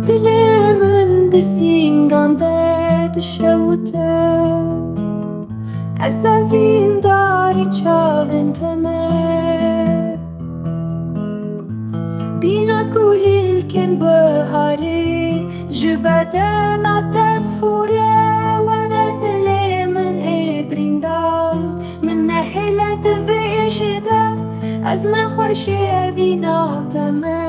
Dilimin desinden düşevute Azavin dari çavintene Bina kulil ken bahari Jubatan atat fure Wana dilimin ibrindal Min nahilat vishida Azna خوشی بیناتمه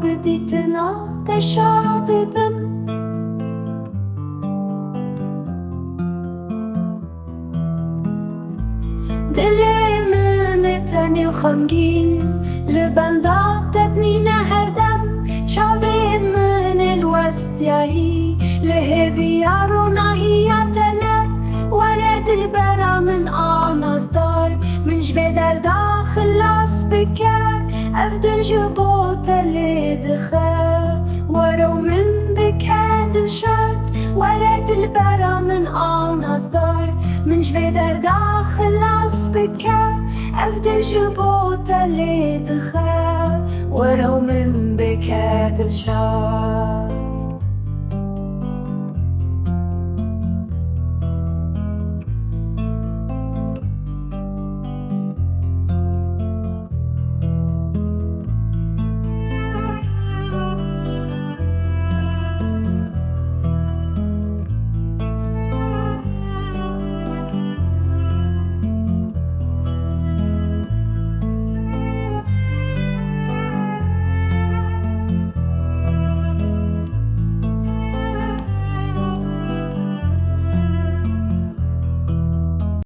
بدیتنا تشاطبن دلی من تنی و خمگین لبندات تتنینا هر دم شعبی من الوستیایی لهوی روناهیتنا ورد البرا من آناصدار من جبه در داخل أسبكه أفضل جبوت اللي دخل ورو من بكاد الشرط ورد البرا من أصدار من جبه در داخل أسبكه أفضل جبوت اللي دخل ورو من بكاد الشرط